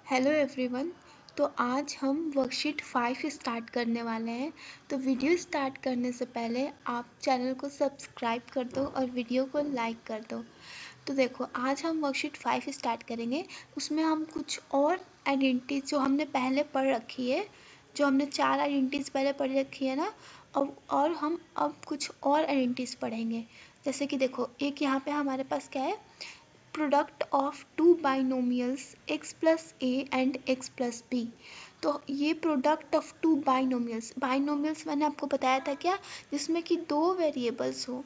Hello everyone. तो आज हम वर्कशीट 5 स्टार्ट करने वाले हैं। तो वीडियो स्टार्ट करने से पहले आप चैनल को सब्सक्राइब कर दो और वीडियो को लाइक कर दो। तो देखो, आज हम वर्कशीट 5 स्टार्ट करेंगे। उसमें हम कुछ और आइडेंटिटीज जो हमने पहले पढ़ रखी है, जो हमने 4 आइडेंटिटीज पहले पढ़ रखी है ना, और हम अब कुछ और आइडेंटिटीज पढ़ेंगे। जैसे कि देखो, एक यहाँ पे हमारे पास क्या है, product of two binomials x plus a and x plus b. तो ये product of two binomials, binomials मैंने आपको बताया था क्या, जिसमें कि दो वेरिएबल्स हो,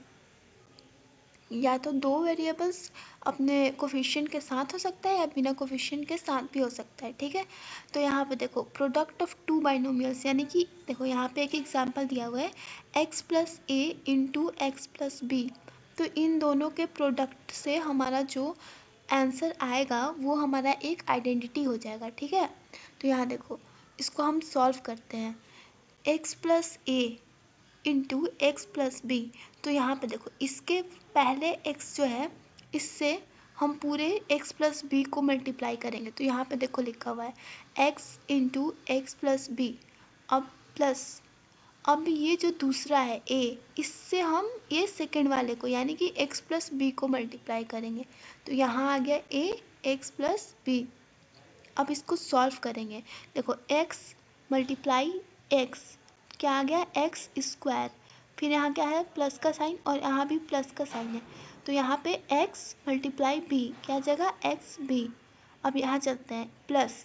या तो दो वेरिएबल्स अपने कोफिशिएंट के साथ हो सकता है या बिना कोफिशिएंट के साथ भी हो सकता है। ठीक है, तो यहाँ पे देखो प्रोडक्ट ऑफ टू बाइनोमियल्स, यानी कि देखो यहाँ पे एक एग्जांपल दिया हुआ है x प्लस ए इंटू एक्स प्लस बी। तो इन दोनों के प्रोडक्ट से हमारा जो आंसर आएगा वो हमारा एक आइडेंटिटी हो जाएगा। ठीक है, तो यहाँ देखो, इसको हम सॉल्व करते हैं। x प्लस ए इंटू एक्स प्लस बी। तो यहाँ पे देखो, इसके पहले x जो है, इससे हम पूरे x प्लस बी को मल्टीप्लाई करेंगे। तो यहाँ पे देखो लिखा हुआ है x into x plus b. अब प्लस, अब ये जो दूसरा है a, इससे हम ये सेकंड वाले को यानी कि x प्लस बी को मल्टीप्लाई करेंगे। तो यहाँ आ गया a x प्लस बी। अब इसको सॉल्व करेंगे। देखो x मल्टीप्लाई x, क्या आ गया, एक्स स्क्वायर। फिर यहाँ क्या है, प्लस का साइन, और यहाँ भी प्लस का साइन है। तो यहाँ पे x मल्टीप्लाई b क्या जगह, एक्स बी। अब यहाँ चलते हैं, प्लस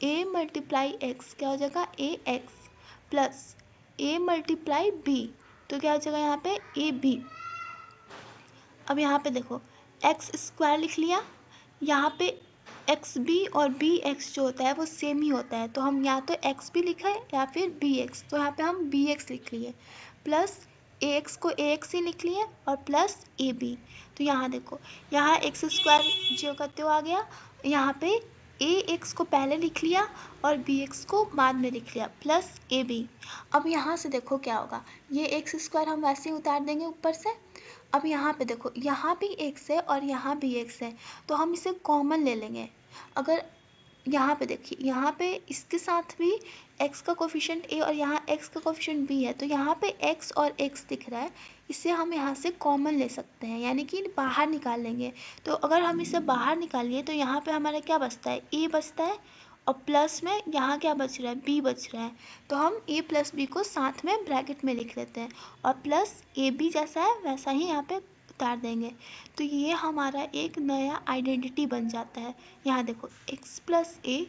a मल्टीप्लाई x क्या हो जाएगा, a x, plus a multiply b तो क्या हो जाएगा यहाँ पे ए बी। अब यहाँ पे देखो एक्स स्क्वायर लिख लिया, यहाँ पे एक्स बी और बी एक्स जो होता है वो सेम ही होता है, तो हम या तो एक्स भी लिखा है या फिर बी एक्स, तो यहाँ पे हम बी एक्स लिख लिए, प्लस ए एक्स को ए एक्स ही लिख लिए और प्लस ए बी। तो यहाँ देखो, यहाँ एक्स स्क्वायर जो करते हो आ गया, यहाँ पे ए एक्स को पहले लिख लिया और बी एक्स को बाद में लिख लिया, प्लस ए बी। अब यहाँ से देखो क्या होगा, ये एक्स स्क्वायर हम वैसे ही उतार देंगे ऊपर से। अब यहाँ पे देखो, यहाँ भी x है और यहाँ भी x है, तो हम इसे कॉमन ले लेंगे। अगर यहाँ पे देखिए, यहाँ पे इसके साथ भी x का कोफिशिएंट a और यहाँ x का कोफिशिएंट b है, तो यहाँ पे x और x दिख रहा है, इसे हम यहाँ से कॉमन ले सकते हैं, यानी कि बाहर निकाल लेंगे। तो अगर हम इसे बाहर निकालिए तो यहाँ पे हमारा क्या बचता है, a बचता है, और प्लस में यहाँ क्या बच रहा है, b बच रहा है। तो हम a प्लस बी को साथ में ब्रैकेट में लिख लेते हैं, और प्लस ए बी जैसा है वैसा ही यहाँ पे उतार देंगे। तो ये हमारा एक नया आइडेंटिटी बन जाता है। यहाँ देखो, x plus a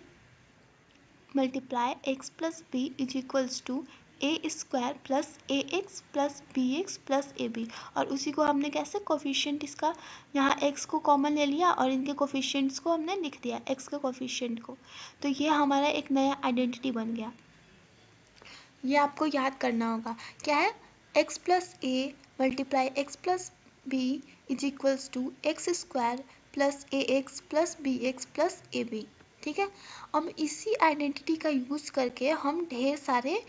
multiply x plus b is equals to a square plus a x plus b x plus a b. और उसी को हमने कैसे, कोफिशिएंट इसका, यहाँ x को कॉमन ले लिया और इनके कोफिशिएंट्स को हमने लिख दिया, x के कोफिशिएंट को। तो ये हमारा एक नया आइडेंटिटी बन गया। ये आपको याद करना होगा, क्या है, x plus a multiply x plus b is equals to x square plus a x plus b x plus a b. ठीक है, अब इसी आइडेंटिटी का यूज़ करके हम ढेर सारे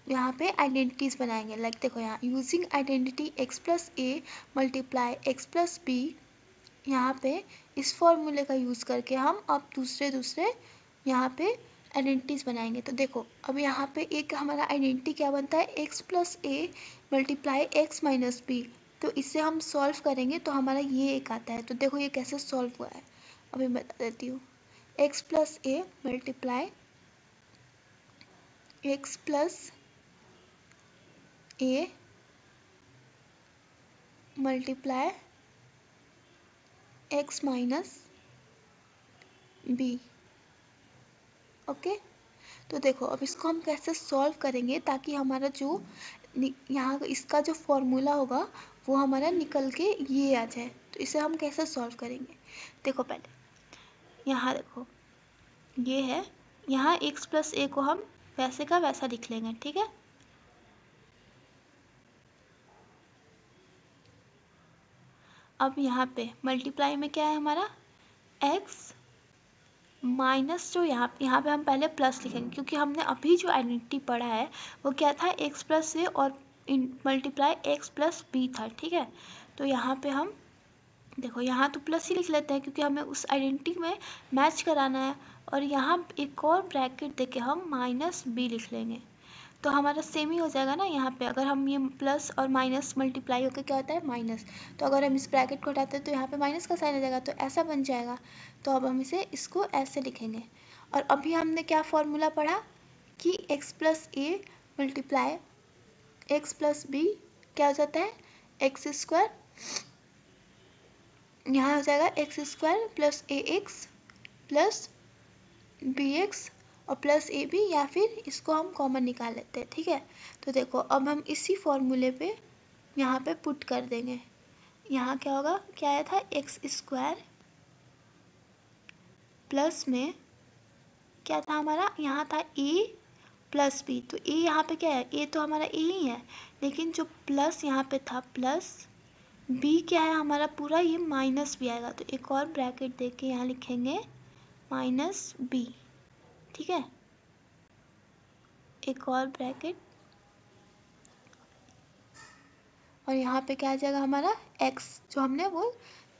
यहाँ पे आइडेंटिटीज बनाएंगे। लाइक देखो, यहाँ using identity x plus a multiply x plus B, यहाँ पे इस फॉर्मूले का यूज़ करके हम अब दूसरे यहाँ पे आइडेंटिटीज बनाएंगे। तो देखो, अब यहाँ पे एक हमारा आइडेंटिटी क्या बनता है, x plus a multiply x minus B. तो इसे हम सॉल्व करेंगे तो हमारा ये एक आता है। तो देखो ये कैसे सॉल्व हुआ है, अभी बता देती हूँ। x plus a multiply x plus a multiply x minus b. Okay, तो देखो अब इसको हम कैसे सॉल्व करेंगे ताकि हमारा जो यहाँ इसका जो फॉर्मूला होगा वो हमारा निकल के ये आ जाए। तो इसे हम कैसे सॉल्व करेंगे, देखो पहले यहाँ देखो, ये है, यहाँ x प्लस ए को हम वैसे का वैसा लिख लेंगे। ठीक है, अब यहाँ पे मल्टीप्लाई में क्या है हमारा, x माइनस, जो यहाँ पे हम पहले प्लस लिखेंगे क्योंकि हमने अभी जो आइडेंटिटी पढ़ा है वो क्या था, x प्लस ए और मल्टीप्लाई एक्स प्लस बी था। ठीक है, तो यहाँ पे हम देखो यहाँ तो प्लस ही लिख लेते हैं क्योंकि हमें उस आइडेंटिटी में मैच कराना है, और यहाँ एक और ब्रैकेट देके हम माइनस बी लिख लेंगे, तो हमारा सेम ही हो जाएगा ना। यहाँ पे अगर हम ये प्लस और माइनस मल्टीप्लाई होकर क्या होता है माइनस, तो अगर हम इस ब्रैकेट को हटाते हैं तो यहाँ पे माइनस का साइन आ जाएगा, तो ऐसा बन जाएगा। तो अब हम इसे इसको ऐसे लिखेंगे। और अभी हमने क्या फॉर्मूला पढ़ा कि x plus a multiply x plus B क्या हो जाता है एक्स स्क्वायर, यहाँ हो जाएगा x square plus a x plus b x और प्लस ए बी, या फिर इसको हम कॉमन निकाल लेते हैं। ठीक है, तो देखो अब हम इसी फॉर्मूले पे यहाँ पे पुट कर देंगे। यहाँ क्या होगा, क्या आया था एक्स स्क्वायर प्लस में क्या था हमारा, यहाँ था ए प्लस बी, तो ए यहाँ पे क्या है, ए तो हमारा ए ही है, लेकिन जो प्लस यहाँ पे था प्लस बी क्या है हमारा पूरा ये माइनस बी आएगा, तो एक और ब्रैकेट दे के यहाँ लिखेंगे माइनस बी। ठीक है, एक और ब्रैकेट, और यहाँ पे क्या आ जाएगा हमारा x, जो हमने वो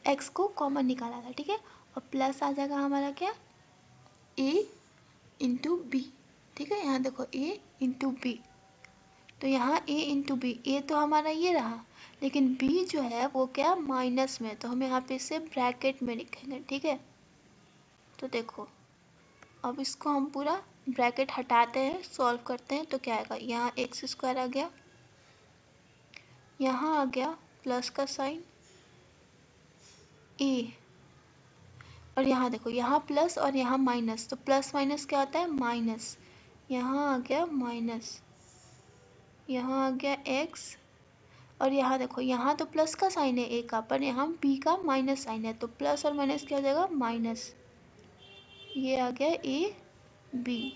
x को कॉमन निकाला था। ठीक है, और प्लस आ जाएगा हमारा क्या a इंटू बी। ठीक है, यहाँ देखो a इंटू बी, तो यहाँ a इंटू बी, a तो हमारा ये रहा, लेकिन b जो है वो क्या माइनस में, तो हम यहाँ पे इसे ब्रैकेट में लिखेंगे। ठीक है, तो देखो अब इसको हम पूरा ब्रैकेट हटाते हैं, सॉल्व करते हैं, तो क्या आएगा, यहाँ एक्स स्क्वायर आ गया, यहाँ आ गया प्लस का साइन ए, और यहाँ देखो यहाँ प्लस और यहाँ माइनस, तो प्लस माइनस क्या होता है माइनस, यहाँ आ गया माइनस, यहाँ आ गया एक्स, और यहाँ देखो यहाँ तो प्लस का साइन है ए का, पर यहाँ बी का माइनस साइन है, तो प्लस और माइनस क्या हो जाएगा माइनस, ये आ गया ए बी।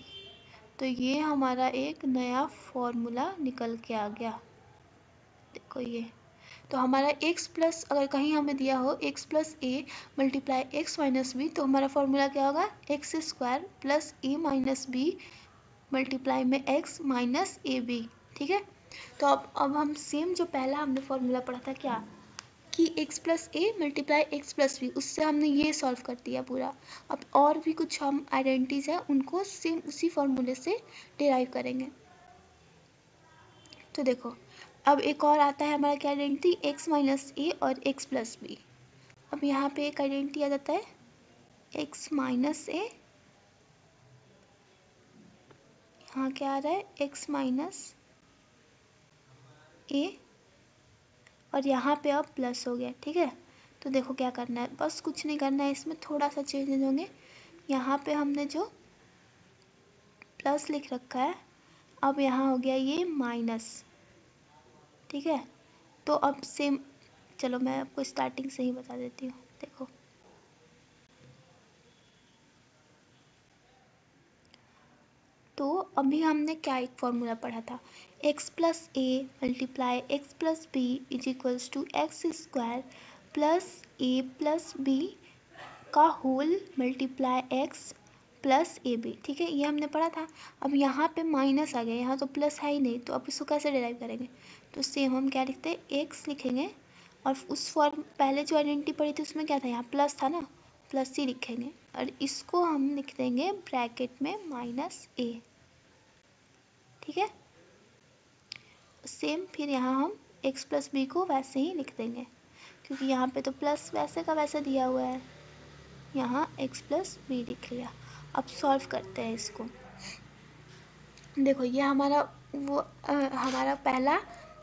तो ये हमारा एक नया फॉर्मूला निकल के आ गया। देखो ये, तो हमारा x प्लस, अगर कहीं हमें दिया हो x plus a multiply x minus B, तो हमारा फॉर्मूला क्या होगा एक्स स्क्वायर प्लस ए माइनस बी मल्टीप्लाई में x माइनस ए बी। ठीक है, तो अब हम सेम जो पहला हमने फॉर्मूला पढ़ा था क्या कि x plus a multiply x plus B, उससे हमने ये सॉल्व कर दिया पूरा। अब और भी कुछ हम आइडेंटिटीज हैं उनको सेम उसी फॉर्मूले से डिराइव करेंगे। तो देखो अब एक और आता है हमारा क्या आइडेंटिटी x माइनस ए और x प्लस बी। अब यहाँ पे एक आइडेंटिटी आ जाता है x माइनस ए, यहाँ क्या आ रहा है x माइनस ए, और यहाँ पे अब प्लस हो गया। ठीक है, तो देखो क्या करना है, बस कुछ नहीं करना है, इसमें थोड़ा सा चेंजेस होंगे। यहाँ पे हमने जो प्लस लिख रखा है, अब यहाँ हो गया ये माइनस। ठीक है, तो अब सेम, चलो मैं आपको स्टार्टिंग से ही बता देती हूँ। देखो तो अभी हमने क्या एक फॉर्मूला पढ़ा था x plus a multiply x plus b is equals to x square plus a plus b का whole multiply x plus a b. ठीक है, ये हमने पढ़ा था। अब यहाँ पे माइनस आ गया, यहाँ तो प्लस है ही नहीं, तो अब इसको कैसे डिराइव करेंगे, तो सेम हम क्या लिखते हैं एक्स लिखेंगे, और उस फॉर्म पहले जो आइडेंटिटी पढ़ी थी उसमें क्या था, यहाँ प्लस था ना, प्लस ही लिखेंगे, और इसको हम लिख देंगे ब्रैकेट में माइनस ए। ठीक है, सेम फिर यहाँ हम x प्लस बी को वैसे ही लिख देंगे, क्योंकि यहाँ पे तो प्लस वैसे का वैसे दिया हुआ है, यहाँ x प्लस बी लिख लिया। अब सॉल्व करते हैं इसको। देखो ये हमारा वो हमारा पहला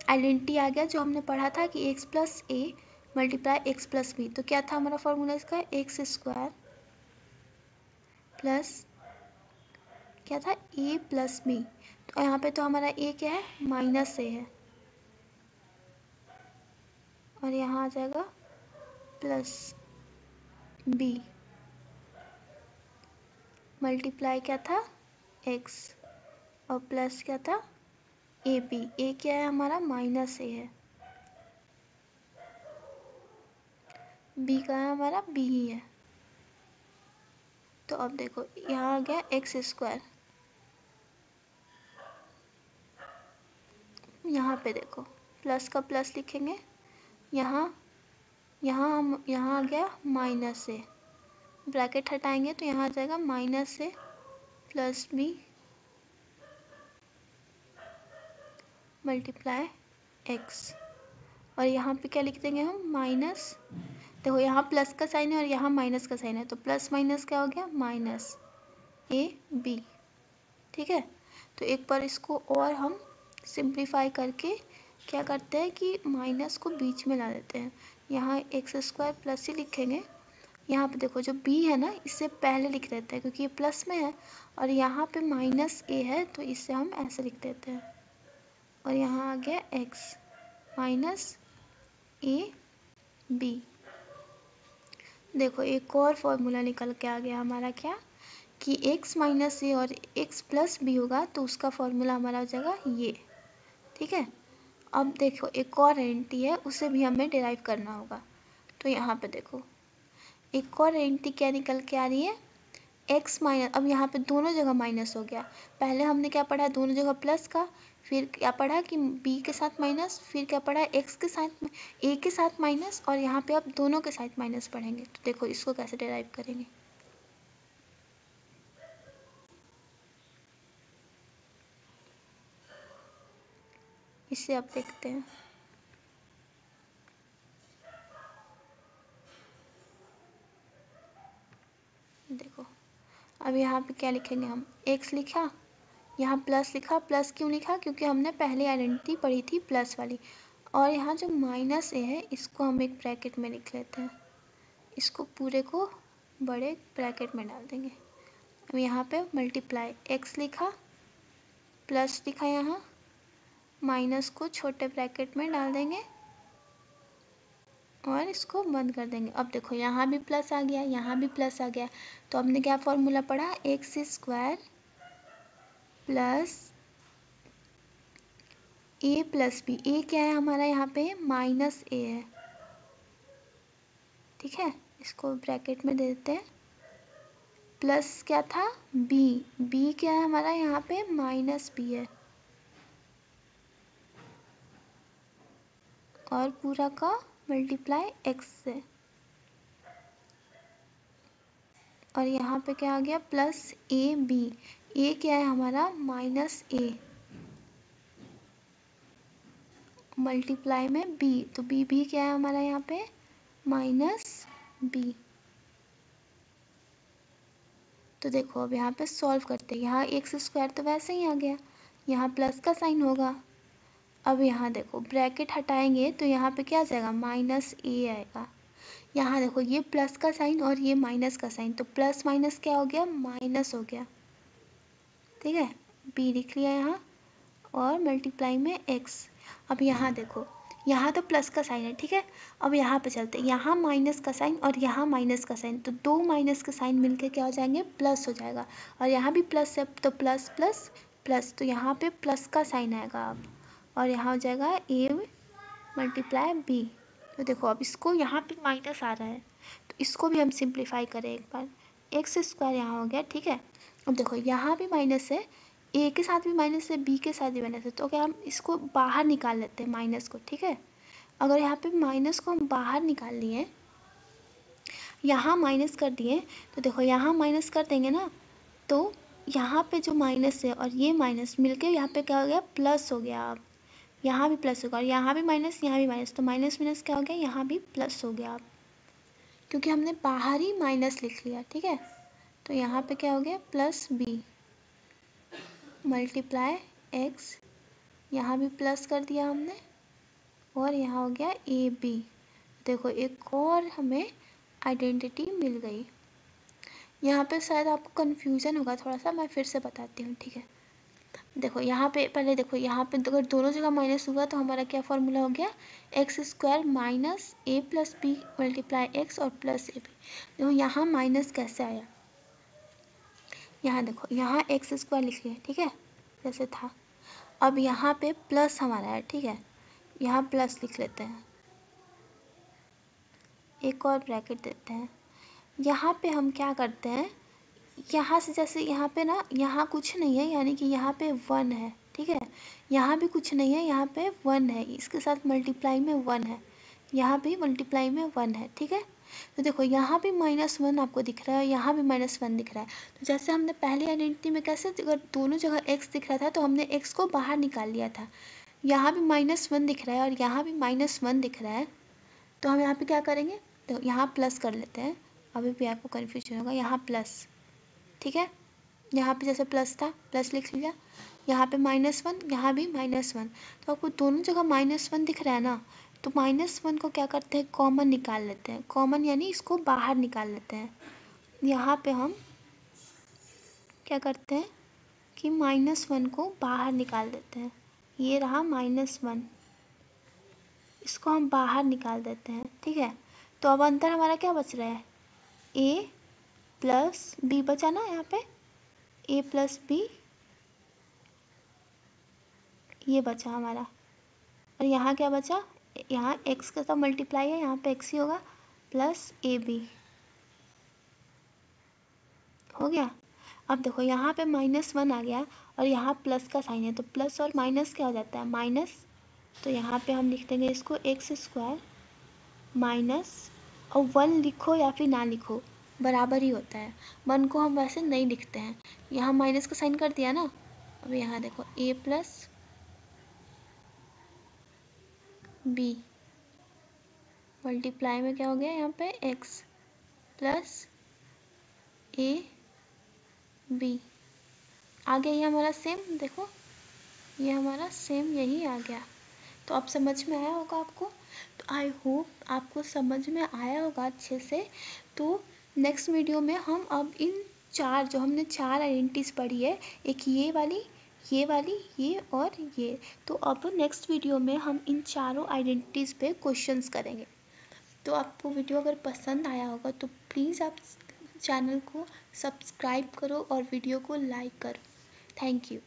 आइडेंटिटी आ गया जो हमने पढ़ा था कि x plus a multiply x plus b, तो क्या था हमारा फॉर्मूला इसका एक्स स्क्वायर प्लस क्या था ए प्लस बी, तो यहाँ पे तो हमारा ए क्या है माइनस ए है, और यहाँ आ जाएगा प्लस बी मल्टीप्लाई क्या था x, और प्लस क्या था ए बी, ए क्या है हमारा माइनस ए है, बी का है हमारा बी ही है। तो अब देखो यहाँ आ गया एक्स स्क्वायर, यहाँ पे देखो प्लस का प्लस लिखेंगे, यहाँ यहाँ आ गया माइनस ए, ब्रैकेट हटाएंगे तो यहाँ आ जाएगा माइनस ए प्लस बी मल्टीप्लाई एक्स। और यहाँ पे क्या लिख देंगे हम, माइनस, देखो यहाँ प्लस का साइन है और यहाँ माइनस का साइन है, तो प्लस माइनस क्या हो गया, माइनस ए बी। ठीक है, तो एक बार इसको और हम सिंप्लीफाई करके क्या करते हैं कि माइनस को बीच में ला देते हैं। यहाँ एक्स स्क्वायर प्लस ही लिखेंगे, यहाँ पे देखो जो b है ना इससे पहले लिख देते हैं क्योंकि ये प्लस में है, और यहाँ पे माइनस a है तो इसे हम ऐसे लिख देते हैं। और यहाँ आ गया x माइनस ए बी। देखो एक और फॉर्मूला निकल के आ गया हमारा, क्या कि x माइनस ए और x प्लस बी होगा तो उसका फॉर्मूला हमारा हो जाएगा ये। ठीक है, अब देखो एक और आइडेंटिटी है, उसे भी हमें डिराइव करना होगा। तो यहाँ पे देखो एक और आइडेंटिटी क्या निकल के आ रही है, x माइनस, अब यहाँ पे दोनों जगह माइनस हो गया। पहले हमने क्या पढ़ा, दोनों जगह प्लस का, फिर क्या पढ़ा कि b के साथ माइनस, फिर क्या पढ़ा x के साथ a के साथ माइनस, और यहाँ पे अब दोनों के साथ माइनस पढ़ेंगे। तो देखो इसको कैसे डिराइव करेंगे, इससे अब देखते हैं। देखो अब यहाँ पे क्या लिखेंगे हम, x लिखा, यहाँ प्लस लिखा, प्लस क्यों लिखा, क्योंकि हमने पहले आइडेंटिटी पढ़ी थी प्लस वाली। और यहाँ जो माइनस ए है इसको हम एक ब्रैकेट में लिख लेते हैं, इसको पूरे को बड़े ब्रैकेट में डाल देंगे। अब यहाँ पे मल्टीप्लाई x लिखा, प्लस लिखा, यहाँ माइनस को छोटे ब्रैकेट में डाल देंगे और इसको बंद कर देंगे। अब देखो यहाँ भी प्लस आ गया, यहाँ भी प्लस आ गया, तो हमने क्या फॉर्मूला पढ़ा, x square plus a plus B. ए क्या है हमारा यहाँ पे, माइनस ए है। ठीक है, इसको ब्रैकेट में दे देते हैं। प्लस क्या था, बी, बी क्या है हमारा यहाँ पे, माइनस बी है। और पूरा का मल्टीप्लाई एक्स से, और यहाँ पे क्या आ गया, प्लस ए बी। ए क्या है हमारा, माइनस ए, मल्टीप्लाई में बी, तो बी भी क्या है हमारा यहाँ पे, माइनस बी। तो देखो अब यहाँ पे सॉल्व करते हैं, यहाँ एक्स स्क्वायर तो वैसे ही आ गया, यहाँ प्लस का साइन होगा। अब यहाँ देखो ब्रैकेट हटाएंगे तो यहाँ पे क्या आ जाएगा, माइनस ए आएगा। यहाँ देखो ये प्लस का साइन और ये माइनस का साइन, तो प्लस माइनस क्या हो गया, माइनस हो गया। ठीक है, बी लिख लिया यहाँ, और मल्टीप्लाई में एक्स। अब यहाँ देखो, यहाँ तो प्लस का साइन है। ठीक है, अब यहाँ पे चलते हैं, यहाँ माइनस का साइन और यहाँ माइनस का साइन, तो दो माइनस के साइन मिलके क्या हो जाएंगे, प्लस हो जाएगा। और यहाँ भी प्लस है तो प्लस प्लस प्लस, तो यहाँ पे प्लस का साइन आएगा अब, और यहाँ हो जाएगा ए मल्टीप्लाई बी। तो देखो अब इसको यहाँ पे माइनस आ रहा है तो इसको भी हम सिंप्लीफाई करें एक बार, एक्स स्क्वायर यहाँ हो गया। ठीक है, अब देखो यहाँ भी माइनस है, ए के साथ भी माइनस है, बी के साथ भी माइनस है, तो क्या हम इसको बाहर निकाल लेते हैं माइनस को। ठीक है, अगर यहाँ पे माइनस को हम बाहर निकाल लिए, यहाँ माइनस कर दिए, तो देखो यहाँ माइनस कर देंगे ना, तो यहाँ पे जो माइनस है और ये माइनस मिलके यहाँ पे क्या हो गया, प्लस हो गया। अब यहाँ भी प्लस होगा और यहाँ भी माइनस, यहाँ भी माइनस, तो माइनस माइनस क्या हो गया, यहाँ भी प्लस हो गया। अब क्योंकि हमने बाहर ही माइनस लिख लिया। ठीक है, तो यहाँ पे क्या हो गया, प्लस बी मल्टीप्लाई एक्स, यहाँ भी प्लस कर दिया हमने, और यहाँ हो गया ए बी। देखो एक और हमें आइडेंटिटी मिल गई। यहाँ पे शायद आपको कन्फ्यूज़न होगा थोड़ा सा, मैं फिर से बताती हूँ। ठीक है, देखो यहाँ पे पहले देखो, यहाँ पे अगर दोनों जगह माइनस हुआ तो हमारा क्या फॉर्मूला हो गया, एक्स स्क्वायर माइनस ए प्लस बी मल्टीप्लाई एक्स और प्लस ए बी। देखो यहाँ माइनस कैसे आया, यहाँ देखो यहाँ एक्स स्क्वायर लिख लिया। ठीक है, जैसे था। अब यहाँ पे प्लस हमारा है। ठीक है, यहाँ प्लस लिख लेते हैं, एक और ब्रैकेट देते हैं। यहाँ पे हम क्या करते हैं, यहाँ से जैसे यहाँ पे ना, यहाँ कुछ नहीं है, यानी कि यहाँ पे 1 है। ठीक है, यहाँ भी कुछ नहीं है, यहाँ पे 1 है, इसके साथ मल्टीप्लाई में 1 है, यहाँ भी मल्टीप्लाई में 1 है, ठीक है। तो देखो यहाँ भी -1 आपको दिख रहा है, यहाँ भी -1 दिख रहा है। तो जैसे हमने पहली आइडेंटिटी में कैसे अगर दोनों जगह x दिख रहा था तो हमने x को बाहर निकाल लिया था। यहाँ भी -1 दिख रहा है और यहाँ भी -1 दिख रहा है, तो हम यहाँ पे क्या करेंगे, तो यहाँ प्लस कर लेते हैं, अभी भी आपको कन्फ्यूजन होगा, यहाँ प्लस, ठीक है। यहाँ पे जैसे प्लस था प्लस लिख लिया, यहाँ पे -1, यहाँ भी -1, तो आपको दोनों जगह -1 दिख रहा है ना, तो -1 को क्या करते हैं, कॉमन निकाल लेते हैं। कॉमन यानी इसको बाहर निकाल लेते हैं। यहाँ पे हम क्या करते हैं कि -1 को बाहर निकाल देते हैं। ये रहा -1, इसको हम बाहर निकाल देते हैं, ठीक है। तो अब अंतर हमारा क्या बच रहा है, a प्लस बी बचा ना, यहाँ पे a प्लस बी ये बचा हमारा, और यहाँ क्या बचा, यहाँ x का तो मल्टीप्लाई है, यहाँ पे x ही होगा, प्लस ए बी हो गया। अब देखो यहाँ पे -1 आ गया और यहाँ प्लस का साइन है, तो प्लस और माइनस क्या हो जाता है, माइनस, तो यहाँ पे हम लिख देंगे इसको x² माइनस, और 1 लिखो या फिर ना लिखो बराबर ही होता है। 1 को हम वैसे नहीं लिखते हैं, यहाँ माइनस का साइन कर दिया ना। अब यहाँ देखो a प्लस बी मल्टीप्लाई में क्या हो गया, यहाँ पे x प्लस ए बी आ गया। ये हमारा सेम, देखो ये हमारा सेम यही आ गया। तो अब समझ में आया होगा आपको, तो आई होप आपको समझ में आया होगा अच्छे से। तो नेक्स्ट वीडियो में हम अब इन चार, जो हमने 4 आइडेंटिटीज पढ़ी है, एक ये वाली, ये और ये, तो अब नेक्स्ट वीडियो में हम इन चारों आइडेंटिटीज पे क्वेश्चंस करेंगे। तो आपको वीडियो अगर पसंद आया होगा तो प्लीज़ आप चैनल को सब्सक्राइब करो और वीडियो को लाइक करो। Thank you.